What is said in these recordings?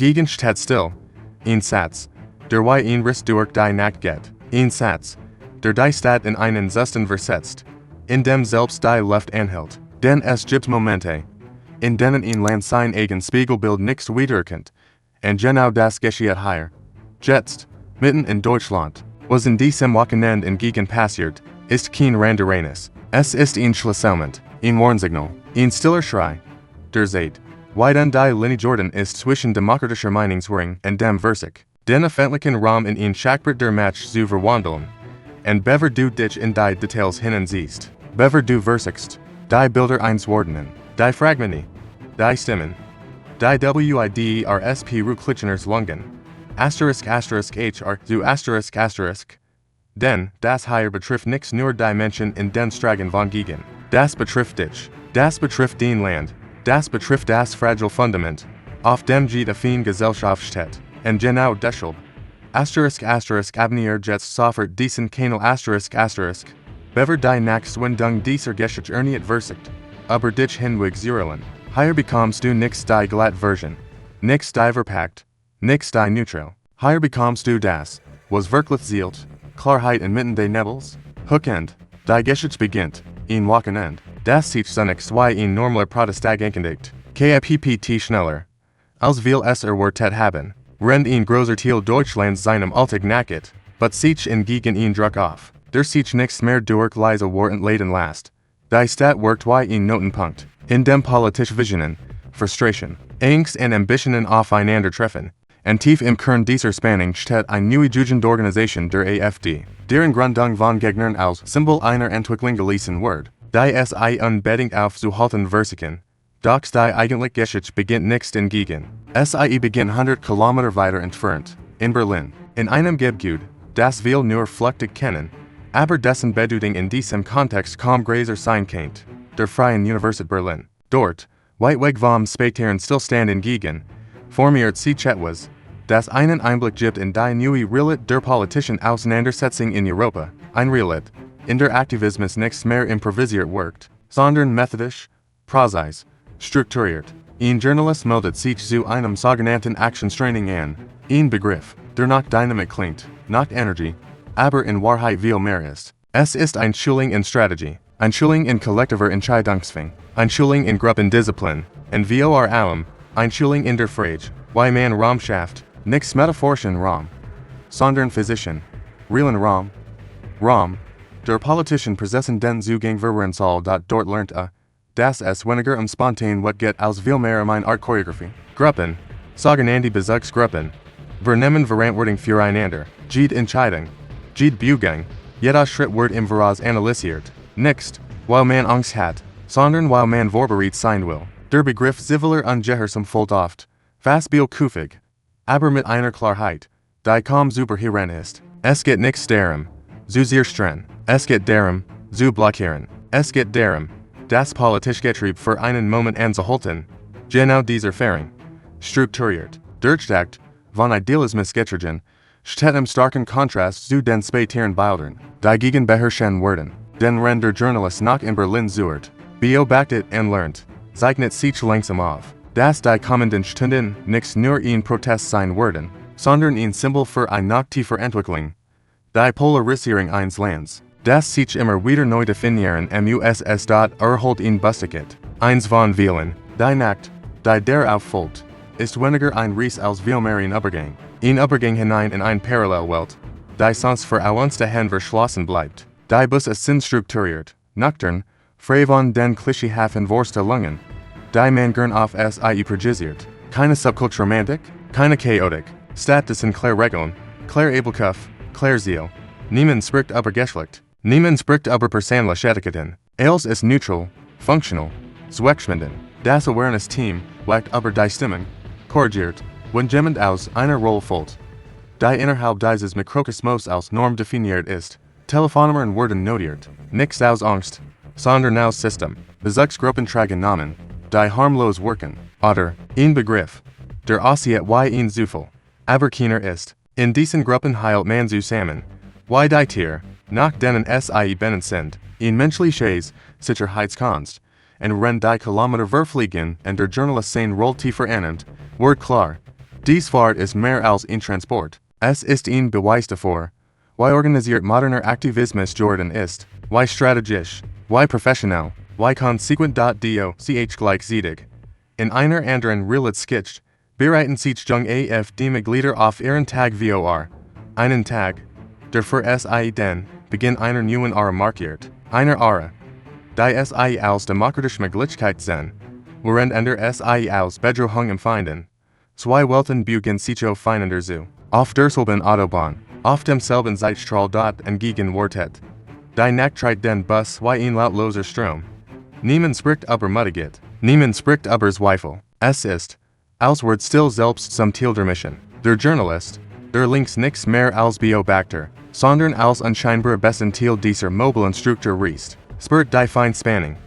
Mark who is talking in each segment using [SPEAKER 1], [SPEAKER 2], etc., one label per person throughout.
[SPEAKER 1] Gegenstadt still. Ein Satz. Der wie ein Riss durch die Nacht geht. Ein Satz. Der die Stadt in einen Zustand versetzt. In dem selbst die Luft anhält. Denn es gibt Momente, in denen ein Land sein eigen Spiegelbild nicht wiedererkennt. Und genau das geschieht hier. Jetzt, mitten in Deutschland, was in diesem Wochenende in Gießen passiert, ist kein Ereignis. Es ist ein Schlüsselmoment, ein Warnsignal, ein stiller Schrei. Der Zeit, wie dann die Linie Jordan ist zwischen demokratischer Meinungsführung und dem Versuch, den öffentlichen Raum in ein Schachbrett der Match zu verwandeln. Und bever du dich in die Details hineinsiehst, bever du versuchst, die Bilder einzuordnen, die Fragmente, die Stimmen, die WIDERSP Rücklicheners Lungen, **HR zu ***. Denn, das hier betrifft nicht nur die Menschen in den Stragen von Gießen. Das betrifft dich. Das betrifft den Land. Das betrifft das fragile Fundament, auf dem jede feine Gesellschaft steht. Und genau deshalb. **Abnier jetzt sofort diesen Kanal ***. Bever die Nachwendung dieser Geschichte erneut versucht. Aber dich hinweg zurücklehnen. Hier bekommst du nix die glatt Version. Nix die verpackt. Nix die neutral. Hier bekommst du das, was wirklich zählt, Klarheit inmitten des Nebels. Hookend. Die Geschichte beginnt, ein Wochenende. Das sich zunächst wie ein normaler Protesttag ankündigt. KIPPT schneller. Als will es erwartet haben. Rennt ein großer Teil Deutschlands seinem Alltag nacket, but sich in Gießen ein Druck auf. Der sich nichts mehr durch leise Worten leiden lässt. Die Stadt wirkt wie ein Notenpunkt, in dem politische Visionen, Frustration, Angst und Ambitionen aufeinandertreffen. Und tief im Kern dieser Spannung steht eine neue Jugendorganisation der AfD, deren Gründung von Gegnern als Symbol einer Entwicklung gelesen wird, die es unbedingt aufzuhalten versuchen. Doch die eigentlich Geschichte beginnt nicht in Gießen. Sie beginnt 100 Kilometer weiter entfernt, in Berlin, in einem Gebiet, das wir nur flüchtig kennen, aber dessen Bedeutung in diesem Kontext kaum größer sein kennt, der Freien Universität Berlin. Dort, weit weg vom späteren Stillstand in Gießen, formiert sich etwas, das einen Einblick gibt in die neue Realität der politischen Auseinandersetzung in Europa, ein Realität, in der Aktivismus nicht mehr improvisiert wirkt, sondern methodisch, prosaisch, strukturiert. Ein Journalist meldet sich zu einem sogenannten Aktionstraining an, ein Begriff, der nach Dynamik klingt, nach Energie, aber in Wahrheit viel mehr ist. Es ist ein Schulung in Strategie, ein Schulung in kollektiver Entscheidungsfindung, ein Schulung in Gruppendisziplin, und vor allem, ein Schulung in der Frage, wie man Raum schafft, nicht metaphorischen Raum, sondern physischen, realen Raum. Raum, der politischen Prozessen den Zugang verwehren soll. Dort lernt dass es weniger spontan wat geht als viel mehr eine Art Choreografie. Gruppen, sogenannte Bezugsgruppen, vernehmen Verantwortung füreinander, jede Entscheidung, jede Bewegung, jeder Schritt wird im Voraus analysiert, nicht, weil man Angst hat, sondern weil man vorbereitet sein will. Der Begriff ziviler Ungehorsam folgt oft, fast kufig, aber mit einer Klarheit, die kaum superheren ist. Es geht nicht darum, zu zerstreuen, es geht darum, zu blockieren, es geht darum, das politische Getriebe für einen Moment anzuhalten. Genau dieser Fährung, strukturiert, durchdacht, von Idealismus getrieben, steht im starken Kontrast zu den späteren Bildern, die gegen beherrschen werden, den der Journalist nach in Berlin sucht, beobachtet und lernt, zeichnet sich langsam auf, dass die kommenden Stunden nicht nur ein Protest sein werden, sondern ein Symbol für eine noch tiefer Entwicklung. Die Polarisierung eines Landes, das sich immer wieder neu definieren muss. Erholt ein Busticket. Eins von vielen, die Nacht, die darauf folgt, ist weniger ein Ries als vielmehr ein Übergang. Ein Übergang hinein in eine Parallelwelt, die sonst für uns dahin verschlossen bleibt. Die Busse sind strukturiert, nüchtern, frei von den klischeehaften Vorstellungen, die man gern auf sie projisiert. Keine Subkulturromantik, keine Chaotik, stattdessen klare Regeln, klare Edelkauf, klare Ziel. Niemand spricht über Geschlecht, niemand spricht über persönliche Etiketten. Alles ist neutral, functional, zweckschmenden. Das Awareness-Team wacht über die Stimmung, korrigiert, wenn jemand aus einer Rolle fällt, die innerhalb dieses Mikrokosmos als Norm definiert ist. Telefonnummern werden notiert, nichts aus Angst, sondern aus System. Bezugsgruppen tragen Namen, die harmlos wirken, oder, ein Begriff, der aussieht wie ein Zufall, aber keiner ist. In diesen Gruppen heilt man zusammen, wie die Tiere, nach denen sie benannt sind, ein menschliches Sicherheitskonst, und rennt die Kilometer verfliegen und der Journalist sein Roll tiefer annimmt, wird klar, Dies Fahrt ist mehr als ein Transport. Es ist ein Beweis dafür, wie organisiert moderner Aktivismus geworden ist, wie strategisch, wie professionell, wie konsequent. Doch gleichzeitig in einer anderen Realität sketcht, bereiten sich af die Mitglieder auf ihren Tag vor, einen Tag, der für sie den Beginn einer neuen Ära markiert, einer Ära, die sie als demokratische Möglichkeit sehen, während andere sie als Bedrohung empfinden. Zwei Welten beuggen sich aufeinander zu, auf derselben Autobahn, auf demselben Zeitstrahl. Entgegenwartet die Nachtreit den Bus wie ein lautloser Strom. Niemand spricht über Muttigkeit, niemand spricht über Zweifel. Es ist, als wird still selbst zum Ziel der Mission. Der Journalist, der links nichts mehr als Beobachter, sondern als unscheinbar besten Teil dieser mobilen Struktur reist, spürt die Feinspanning,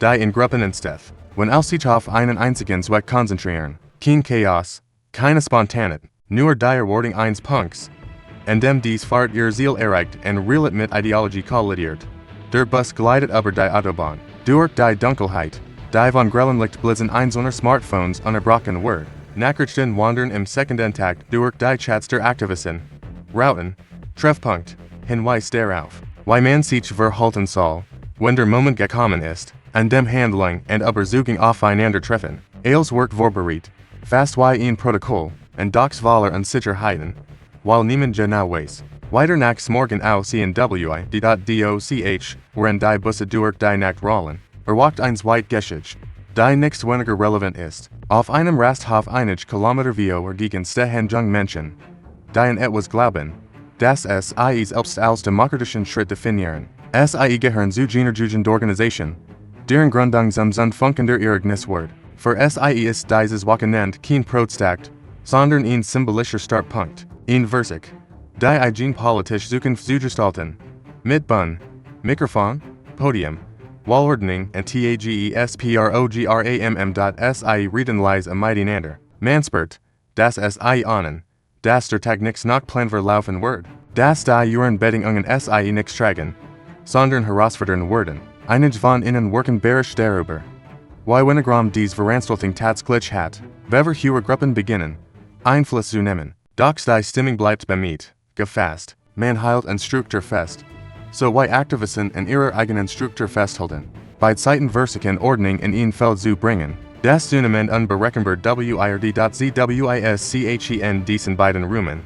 [SPEAKER 1] die in Gruppen entsteht, wenn sich auf einen einzigen Zweck konzentrieren. Kein Chaos, keine Spontanität, nur die Erwartung eines Punkts, in dem dies Fahrt ihr Ziel erreicht und reelt mit Ideologie kollidiert. Der Bus gleitet über die Autobahn, durch die Dunkelheit, die von grellen Lichtblitzen einzelner Smartphones unterbrochen wird. Nachrichten wandern im Sekundentakt durch die Chats der Aktivisten. Routen, Treffpunkt, Hinweis darauf, wie man sich verhalten soll, wenn der Moment gekommen ist, an dem Handlung und Überzeugung aufeinander treffen. Als wird vorbereitet, fast wie ein Protokoll, und docs Waller und Sicherheiten, weil niemand genau weiß. Weiter nachts morgen aussehen die.doch, während die Busse durch die Nacht rollen, erwacht ein Zweitgeschichte, die nichts weniger relevant ist. Auf einem Rasthof einige Kilometer vor gegen stehen jung Menschen, die an etwas glauben, das sie selbst als demokratischen Schritt definieren. Sie gehören zu jener Jugendorganisation, deren Gründung zum funkender Ereignis wird. Für sie ist dieses Wochenende kein Protest, sondern ein symbolischer Startpunkt. Ein Versuch, die Eigen politisch Zukunft zu gestalten. Mit Bun, Mikrofon, Podium, Wahlordnung und tagesprogramm.sie reden leise miteinander. Man spürt, dass sie ahnen, dass der Tag nix nach Plan verlaufen wird. Dass die Juren Bedingungen sie nix tragen, sondern herausfordern werden. Einige von ihnen worken berisch darüber. Wie wenigram dies Veranstaltung tatsächlich hat, bever höhere Gruppen beginnen, Einfluss zu nehmen. Doch die Stimmung bleibt bemüht, gefasst, man hält an Struktur fest. So wie Aktivisten in ihrer eigenen Struktur festhalten. Bei Zeiten Versuchen Ordnung in ein Feld zu bringen. Das Zunehmend unberechenbar wird.zwischen diesen beiden Räumen.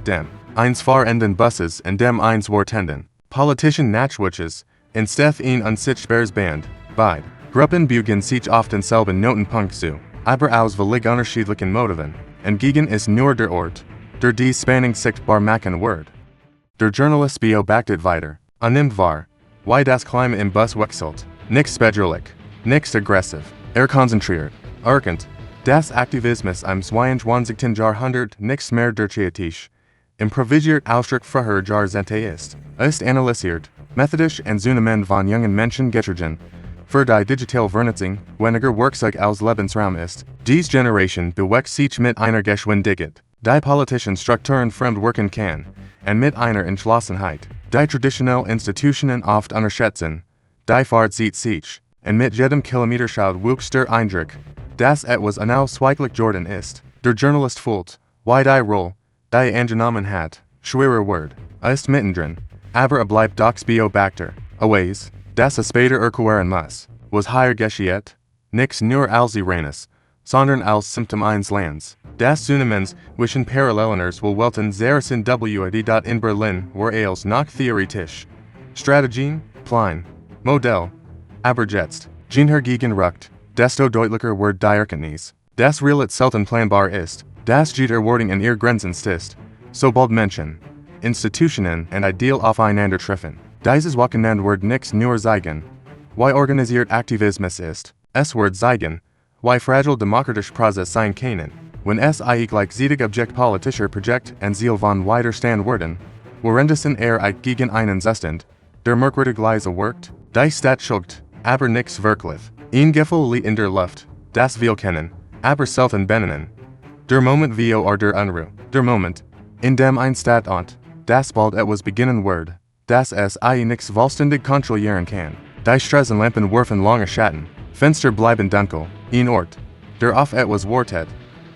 [SPEAKER 1] Dem eins fahrenden Busses und dem eins wartenden politischen Nachwuchses, in Steph ein unsichtbares Band, beide Gruppen beuggen sich auf denselben Notenpunkt zu, aber aus völlig unterschiedlichen Motiven. Entgegen ist nur der Ort, der die Spannung sichtbar machen wird. Der Journalist beobachtet weiter, nimmt wahr, wie das Klima im Bus wechselt, nichts bedrohlich, nichts aggressiv, konzentriert, erkennt, dass Aktivismus im 22. Jahrhundert nichts mehr durchschnittlich, improvisiert Ausdruck freier Jahrzehnte ist analysiert, methodisch und zunehmend von jungen Menschen getragen. Für die digitale Vernetzung weniger Werkzeug als Lebensraum ist. Diese Generation bewegt sich mit einer Geschwindigkeit, die politischen Strukturen fremd wirken kann, und mit einer Entschlossenheit, die traditionelle Institutionen oft unterschätzen. Die Fahrt sieht sich, und mit jedem Kilometer schaut wuchs der Eindruck, dass etwas unausweichlich geworden ist. Der Journalist fühlt, wie die Rolle, die angenommen hat, schwerer wird, ist mittendrin, aber bleibt doch Beobachter, weiß, dass später erklären muss, was hier geschieht, nichts nur als Irenes, sondern als Symptom eines Lands. Das Zunehmens zwischen Parallelerners will welten sehr sind in Berlin war als noch theoretisch. Strategien, Plan, Modell, aber jetzt, jener gegenrückt, desto deutlicher wird die Erkenntnis, dass Realität selten planbar ist, dass jede Erwartung in ihr Grenzen stößt, sobald Menschen, Institutionen und Ideal aufeinander treffen. Dieses Wochenende wird nichts nur zeigen, wie organisiert Aktivismus ist, es wird zeigen, wie fragil demokratisch Prozess sein können, wenn sie gleichzeitig Objekt politischer Projekt und Ziel von Widerstand werden, währenddessen gegen einen Zustand, der merkwürdigerweise wirkt, die Stadt schluckt, aber nichts wirklich. Ein Gefühl liegt in der Luft, das wir kennen, aber selten benennen. Der Moment vor der Unruhe, der Moment, in dem ein Stadt das bald etwas beginnen wird, dass nichts vollständig kontrollieren kann. Die Straßenlampen werfen lange Schatten, Fenster bleiben dunkel, ein Ort, der auf etwas wartet,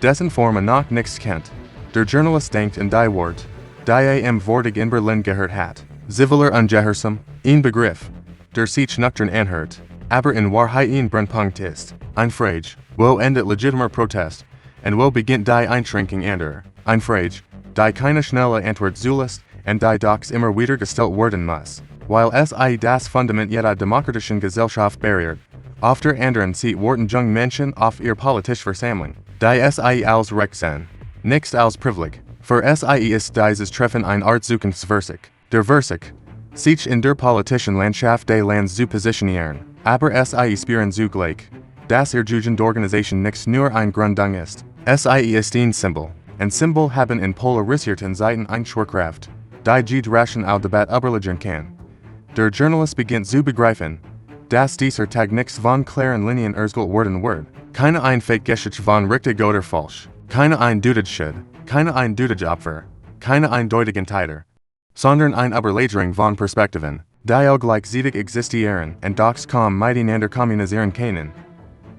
[SPEAKER 1] Dessen Formen noch nichts kennt. Der Journalist denkt in die Wort, die am Vortig in Berlin gehört hat. Ziviler ungehorsam, ein Begriff, der sich nüchtern anhört, aber in Wahrheit ein Brennpunkt ist. Ein Frage, wo endet legitimer Protest, und wo beginnt die Einschränkung anderer. Ein Frage, die keine schnelle Antwort zulässt, und die doch immer wieder gestellt werden muss. Weil sie das Fundament jeder demokratischen Gesellschaft berührt. Auf der anderen Seite werden junge Menschen auf ihr politische Versammlung, die sie als Recht sehen, nicht als Privileg. Für sie ist dieses Treffen ein Art Zukunftsversuch. Der Versuch, sich in der politischen Landschaft des Landes zu positionieren, aber sie spüren zugleich, dass ihre Jugendorganisation nicht nur ein Gründung ist. Sie ist ein Symbol, und Symbol haben in polarisierten Zeiten eine Schwerkraft, die geht raschen au Debat überlegen kann. Der Journalist beginnt zu begreifen, dass dieser Tag nichts von klaren Linien erzählt werden wird. Keine fake Geschichte von richtig oder falsch. Keine eindeutige Schuld. Keine eindeutige Opfer. Keine eindeutigen Täter. Sondern eine Überlegung von Perspektiven, die gleichzeitig existieren und doch kaum miteinander kommunizieren können.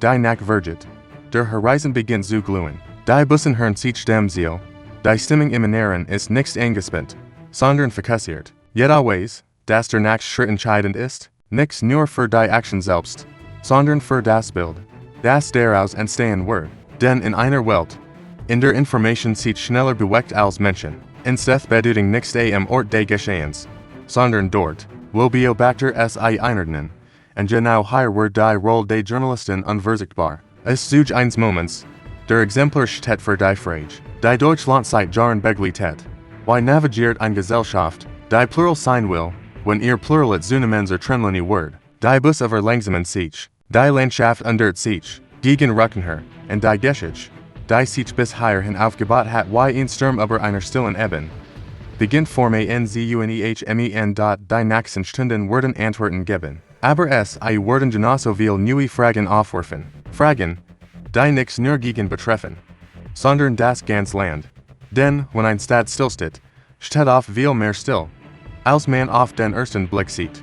[SPEAKER 1] Die Nachwuchsorganisationen. Der Horizon beginnt zu glühen. Die Bussen hören sich dem Ziel. Die Stimmung im Inneren ist nicht angespannt, sondern fokussiert. Jeder weiß, dass der nächste Schritt entscheidend ist, nicht nur für die Action selbst, sondern für das Bild, das daraus entstehen wird. Denn in einer Welt, in der Information sich schneller bewegt als Menschen, ist Bedeutung nicht am Ort des Geschehens, sondern dort, wo Beobachter sie einordnen. Und genau hier wird die Rolle des Journalisten unverzichtbar. Es zu eines Moments, der Exemplar steht für die Frage, die Deutschland seit Jahren begleitet. Wie navigiert eine Gesellschaft, die plural sein will, wenn ihr Pluralit zunehmend trennliche wird, die Bus over langsamen sich, die Landschaft ändert sich, gegen Rückenher, und die Geschichte, die sich bis hierhin aufgebaut hat wie ein Sturm über einer stillen Ebene, beginnt forme NZUNEHMEN. Die nächsten Stunden werden Antworten geben, aber sie werden genauso viel neue Fragen aufwerfen, Fragen, die nicht nur gegen betreffen, sondern das ganze Land. Denn, wenn ein Stadt stillsteht, steht auf viel mehr still, als man auf den ersten Blick sieht.